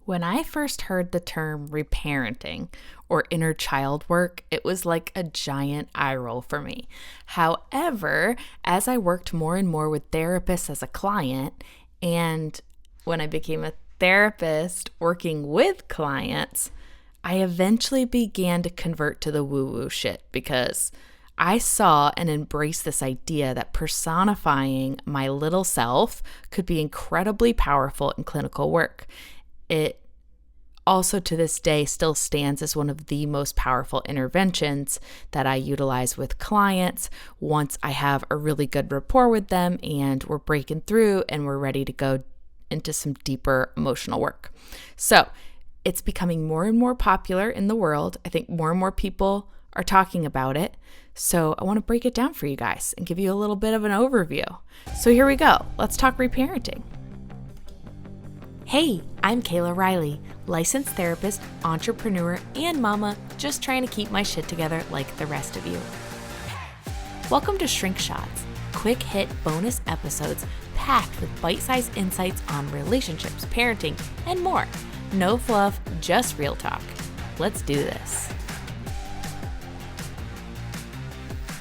When I first heard the term reparenting or inner child work, it was like a giant eye roll for me. However, as I worked more and more with therapists as a client, and when I became a therapist working with clients, I eventually began to convert to the woo-woo shit because I saw and embraced this idea that personifying my little self could be incredibly powerful in clinical work. It also to this day still stands as one of the most powerful interventions that I utilize with clients once I have a really good rapport with them and we're breaking through and we're ready to go into some deeper emotional work. So it's becoming more and more popular in the world. I think more and more people are talking about it. So I want to break it down for you guys and give you a little bit of an overview. So here we go. Let's talk reparenting. Hey, I'm Kayla Riley, licensed therapist, entrepreneur, and mama, just trying to keep my shit together like the rest of you. Welcome to Shrink Shots, quick hit bonus episodes packed with bite-sized insights on relationships, parenting, and more. No fluff, just real talk. Let's do this.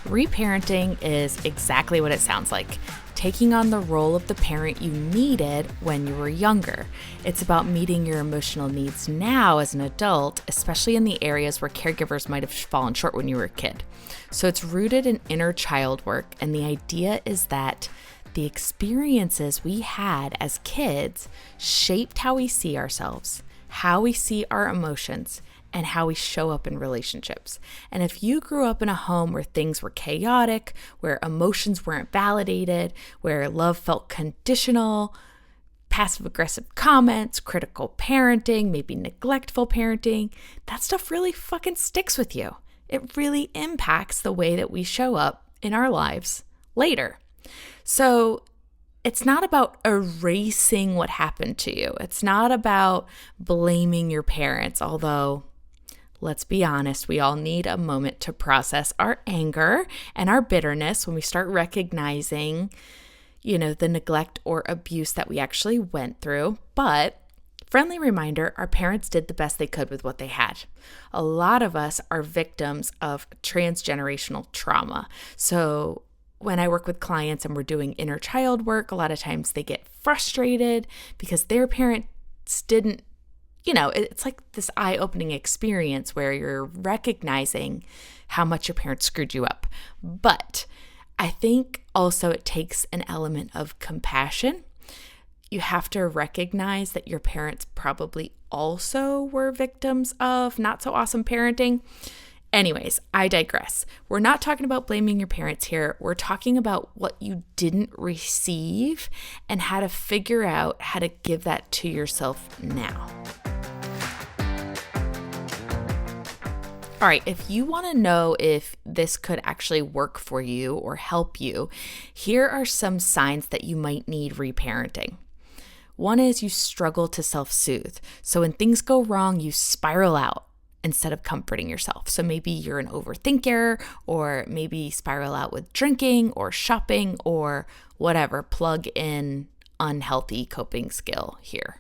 Reparenting is exactly what it sounds like. Taking on the role of the parent you needed when you were younger. It's about meeting your emotional needs now as an adult, especially in the areas where caregivers might have fallen short when you were a kid. So it's rooted in inner child work, and the idea is that the experiences we had as kids shaped how we see ourselves, how we see our emotions, and how we show up in relationships. And if you grew up in a home where things were chaotic, where emotions weren't validated, where love felt conditional, passive-aggressive comments, critical parenting, maybe neglectful parenting, that stuff really fucking sticks with you. It really impacts the way that we show up in our lives later. So it's not about erasing what happened to you. It's not about blaming your parents, although let's be honest, we all need a moment to process our anger and our bitterness when we start recognizing, the neglect or abuse that we actually went through. But friendly reminder, our parents did the best they could with what they had. A lot of us are victims of transgenerational trauma. So when I work with clients and we're doing inner child work, a lot of times they get frustrated because their parents didn't, it's like this eye-opening experience where you're recognizing how much your parents screwed you up. But I think also it takes an element of compassion. You have to recognize that your parents probably also were victims of not so awesome parenting. Anyways, I digress. We're not talking about blaming your parents here. We're talking about what you didn't receive and how to figure out how to give that to yourself now. All right, if you want to know if this could actually work for you or help you, here are some signs that you might need reparenting. One is you struggle to self-soothe. So when things go wrong, you spiral out instead of comforting yourself. So maybe you're an overthinker, or maybe spiral out with drinking or shopping or whatever. Plug in unhealthy coping skill here.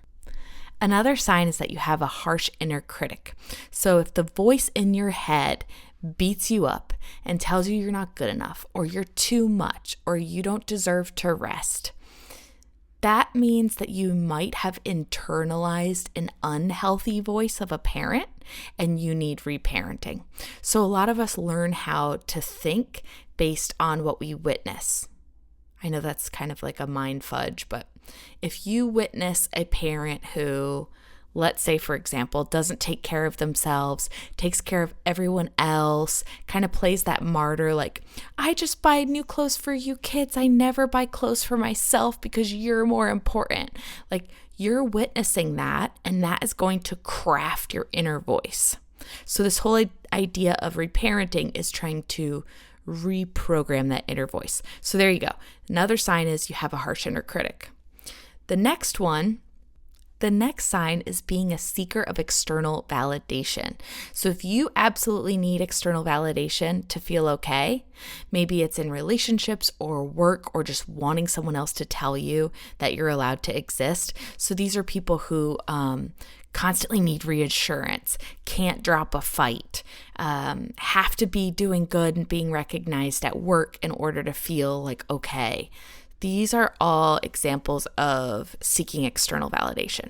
Another sign is that you have a harsh inner critic. So if the voice in your head beats you up and tells you you're not good enough, or you're too much, or you don't deserve to rest, that means that you might have internalized an unhealthy voice of a parent and you need reparenting. So a lot of us learn how to think based on what we witness. I know that's kind of like a mind fudge, but if you witness a parent who, let's say, for example, doesn't take care of themselves, takes care of everyone else, kind of plays that martyr, like, I just buy new clothes for you kids. I never buy clothes for myself because you're more important. Like, you're witnessing that, and that is going to craft your inner voice. So this whole idea of reparenting is trying to reprogram that inner voice. So there you go. Another sign is you have a harsh inner critic. The next one The next sign is being a seeker of external validation. So if you absolutely need external validation to feel okay, maybe it's in relationships or work or just wanting someone else to tell you that you're allowed to exist. So these are people who constantly need reassurance, can't drop a fight, have to be doing good and being recognized at work in order to feel like okay. These are all examples of seeking external validation.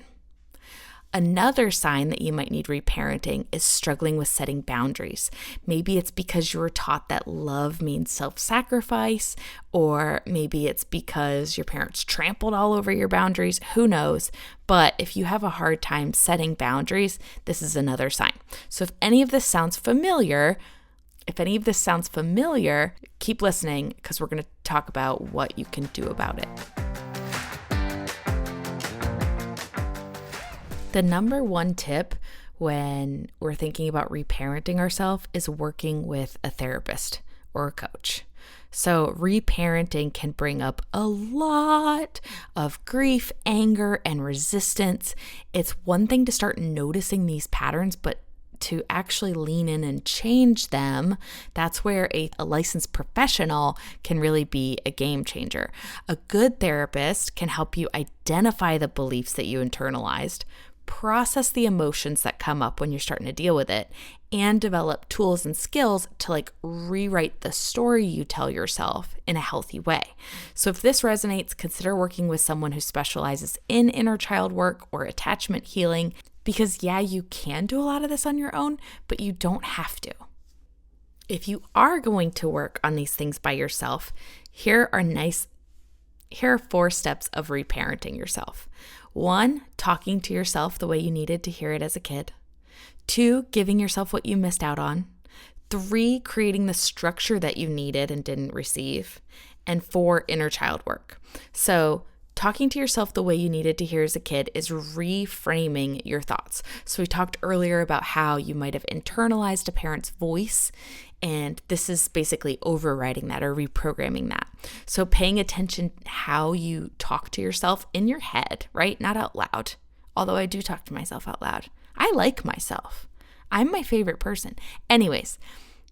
Another sign that you might need reparenting is struggling with setting boundaries. Maybe it's because you were taught that love means self-sacrifice, or maybe it's because your parents trampled all over your boundaries. Who knows? But if you have a hard time setting boundaries, this is another sign. So if any of this sounds familiar, keep listening because we're going to talk about what you can do about it. The number one tip when we're thinking about reparenting ourselves is working with a therapist or a coach. So reparenting can bring up a lot of grief, anger, and resistance. It's one thing to start noticing these patterns, but to actually lean in and change them, that's where a licensed professional can really be a game changer. A good therapist can help you identify the beliefs that you internalized, process the emotions that come up when you're starting to deal with it, and develop tools and skills to rewrite the story you tell yourself in a healthy way. So if this resonates, consider working with someone who specializes in inner child work or attachment healing, because you can do a lot of this on your own, but you don't have to. If you are going to work on these things by yourself, here are 4 steps of reparenting yourself. 1, talking to yourself the way you needed to hear it as a kid. 2, giving yourself what you missed out on. 3, creating the structure that you needed and didn't receive. And 4, inner child work. So talking to yourself the way you needed to hear as a kid is reframing your thoughts. So we talked earlier about how you might have internalized a parent's voice, and this is basically overriding that or reprogramming that. So paying attention how you talk to yourself in your head, right? Not out loud. Although I do talk to myself out loud. I like myself. I'm my favorite person. Anyways,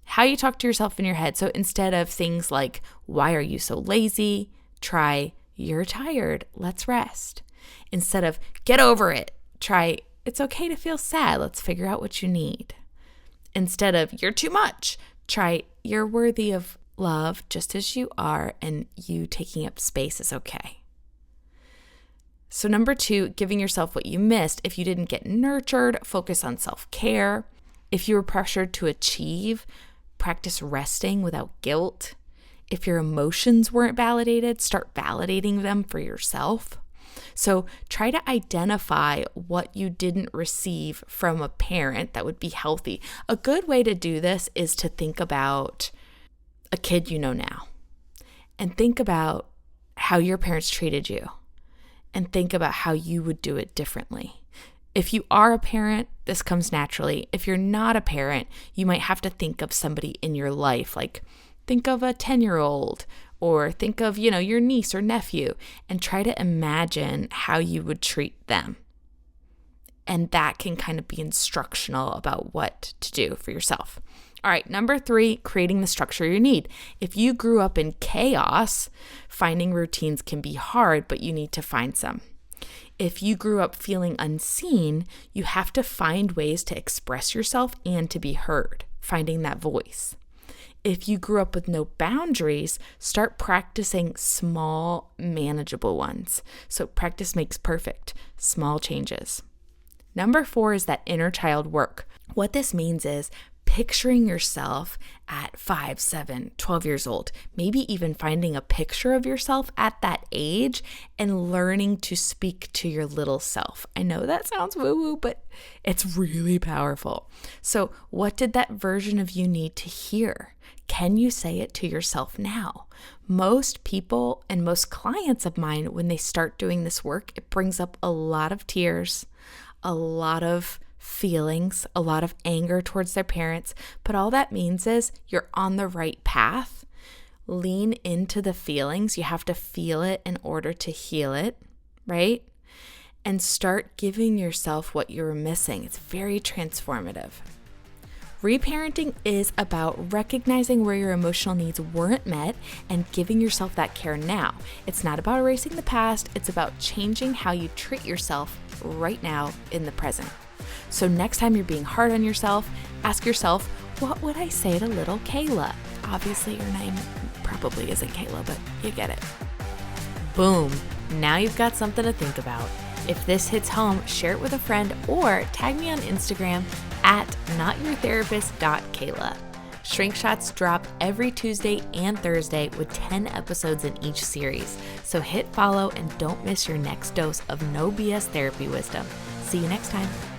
how you talk to yourself in your head. So instead of things like, why are you so lazy? Try, you're tired, let's rest. Instead of, get over it, try, it's okay to feel sad, let's figure out what you need. Instead of, you're too much, try, you're worthy of love just as you are, and you taking up space is okay. So number 2, giving yourself what you missed. If you didn't get nurtured, focus on self-care. If you were pressured to achieve, practice resting without guilt. If your emotions weren't validated, start validating them for yourself. So try to identify what you didn't receive from a parent that would be healthy. A good way to do this is to think about a kid you know now, and think about how your parents treated you, and think about how you would do it differently. If you are a parent, this comes naturally. If you're not a parent, you might have to think of somebody in your life, like think of a 10-year-old, or think of, your niece or nephew, and try to imagine how you would treat them. And that can kind of be instructional about what to do for yourself. All right, number 3, creating the structure you need. If you grew up in chaos, finding routines can be hard, but you need to find some. If you grew up feeling unseen, you have to find ways to express yourself and to be heard, finding that voice. If you grew up with no boundaries, start practicing small, manageable ones. So practice makes perfect, small changes. Number 4 is that inner child work. What this means is picturing yourself at 5, 7, 12 years old, maybe even finding a picture of yourself at that age and learning to speak to your little self. I know that sounds woo-woo, but it's really powerful. So what did that version of you need to hear? Can you say it to yourself now? Most people and most clients of mine, when they start doing this work, it brings up a lot of tears, a lot of feelings, a lot of anger towards their parents, but all that means is you're on the right path. Lean into the feelings. You have to feel it in order to heal it, right? and start giving yourself what you were missing. It's very transformative. Reparenting is about recognizing where your emotional needs weren't met and giving yourself that care now. It's not about erasing the past, it's about changing how you treat yourself right now in the present. So next time you're being hard on yourself, ask yourself, what would I say to little Kayla? Obviously your name probably isn't Kayla, but you get it. Boom, now you've got something to think about. If this hits home, share it with a friend or tag me on Instagram at notyourtherapist.kayla. Shrink Shots drop every Tuesday and Thursday with 10 episodes in each series. So hit follow and don't miss your next dose of no BS therapy wisdom. See you next time.